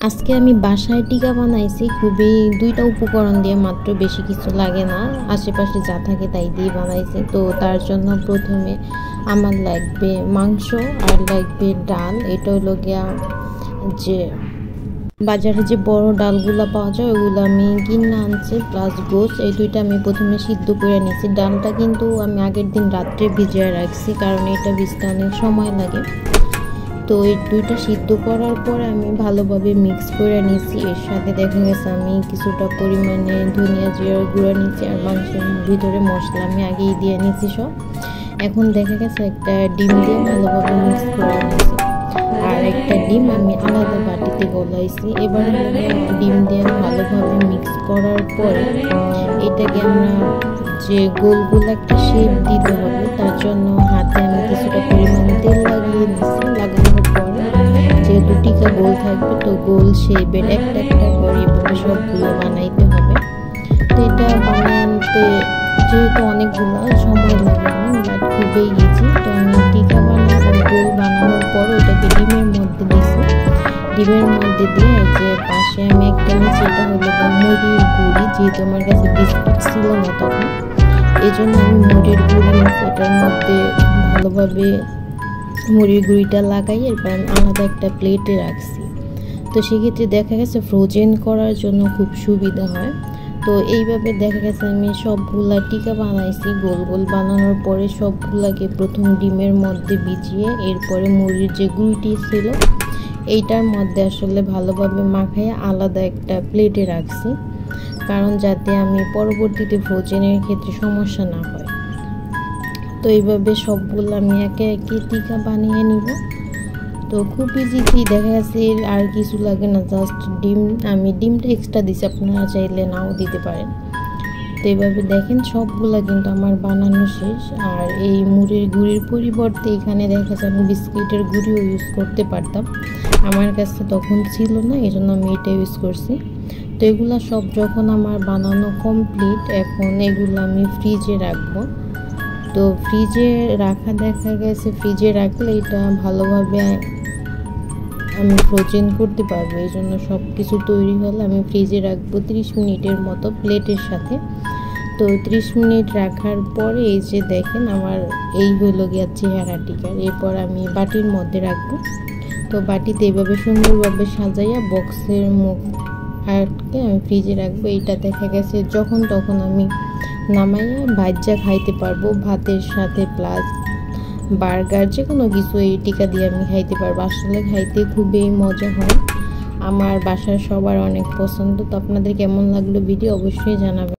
আজকে আমি বাসায় টিকা বানাইছি খুবই দুইটা উপকরণ দিয়ে মাত্র, বেশি কিছু লাগে না, আশেপাশে যা থাকে তাই দিয়ে বানাইছি। তো তার জন্য প্রথমে আমার লাগবে মাংস আর লাগবে ডাল। এটা হলো গিয়া যে বাজারে যে বড় ডালগুলো পাওয়া যায় ওগুলো আমি কিনে আনছি, প্লাস গোস। এই দুইটা আমি প্রথমে সিদ্ধ করে নিয়েছি। ডালটা কিন্তু আমি আগের দিন রাত্রে ভিজিয়ে রাখছি, কারণ এটা ভিজতে অনেক সময় লাগে। তো এই দুইটা সিদ্ধ করার পর আমি ভালোভাবে মিক্স করে নিয়েছি। এর সাথে দেখা গেছে আমি কিছুটা পরিমাণে ধনিয়া জিরার গুঁড়া নিয়েছি, আর মাংসের ভিতরে মশলা আমি আগেই দিয়ে নিয়েছি সব। এখন দেখা গেছে একটা ডিম দিয়ে ভালোভাবে মিক্স করে নিয়েছি, আর একটা ডিম আমি আলাদা বাটিতে গলাইছি। এবার ডিম দিয়ে ভালোভাবে মিক্স করার পরে এটাকে আমরা যে গোল গোল একটা শেপ দিতে হবে, তার জন্য হাতে আমি কিছুটা পরিমাণে তেল লাগিয়ে নিচ্ছি। লাগানোর পরে যেহেতু টিকা গোল থাকবে, তো গোল শেপের একটা একটা করে এভাবে সবগুলো বানাইতে হবে। তো এটা বানাতে যেহেতু অনেকগুলো সময় লাগে না, বাট খুবই ইজি। তো আমি টিকা বানাবো, গোল বানানোর পর ওটাকে ডিমের মধ্যে দিয়েছি। ডিমের মধ্যে দিয়ে যে পাশে আমি একটা নিচে, এটা হলো মুড়ির গুঁড়ি, যেহেতু আমার কাছে বিস্কুট ছিল না তখন, এই জন্য আমি মুড়ির গুঁড়ি নিয়েছি। এটার মধ্যে ভালোভাবে মুড়ির গুঁড়িটা লাগাই, এরপর আমি আলাদা একটা প্লেটে রাখছি। তো সেক্ষেত্রে দেখা গেছে ফ্রোজেন করার জন্য খুব সুবিধা হয়। তো এইভাবে দেখা গেছে আমি সবগুলা টিকা বানাইছি। গোল গোল বানানোর পরে সবগুলাকে প্রথম ডিমের মধ্যে ভিজিয়ে, এরপরে মুড়ির যে গুঁড়িটি ছিল এইটার মধ্যে আসলে ভালোভাবে মাখায় আলাদা একটা প্লেটে রাখছি, কারণ যাতে আমি পরবর্তীতে ফ্রোজেনের ক্ষেত্রে সমস্যা না হয়। তো এইভাবে সবগুলো আমি একে একে টিকা বানিয়ে নিব। তো খুব ইজি, দেখা যাচ্ছে আর কিছু লাগে না, জাস্ট ডিম। আমি ডিমটা এক্সট্রা দিচ্ছি, আপনারা চাইলে নাও দিতে পারেন। তো এইভাবে দেখেন সবগুলা কিন্তু আমার বানানো শেষ। আর এই মুড়ির গুঁড়ির পরিবর্তে এখানে দেখা যাচ্ছে আমি বিস্কিটের গুঁড়িও ইউজ করতে পারতাম, আমার কাছে তখন ছিল না, এই জন্য আমি এটা ইউজ করছি। তো এগুলা সব যখন আমার বানানো কমপ্লিট, এখন এগুলো আমি ফ্রিজে রাখবো। তো ফ্রিজে রাখা, দেখা গেছে ফ্রিজে রাখলে এটা ভালোভাবে আমি ফ্রোজেন করতে পারবো। এই জন্য সব কিছু তৈরি হলে আমি ফ্রিজে রাখবো 30 মিনিটের মতো প্লেটের সাথে। তো 30 মিনিট রাখার পরে এই যে দেখেন আমার এই হলো গিয়া চেহারা টিকার। এরপর আমি বাটির মধ্যে রাখবো। তো বাটিতে এইভাবে সুন্দরভাবে সাজাইয়া বক্সের মুখ আটকে আমি ফ্রিজে রাখবো। এইটা দেখা গেছে যখন তখন আমি নামাইয়া ভাজ্যা খাইতে পারবো ভাতের সাথে, প্লাস বার্গার, যে কোনো কিছু এই টিকা দিয়ে আমি খাইতে পারবো। আসলে খাইতে খুবই মজা হয়, আমার বাসার সবার অনেক পছন্দ। তো আপনাদের কেমন লাগলো ভিডিও অবশ্যই জানাবেন।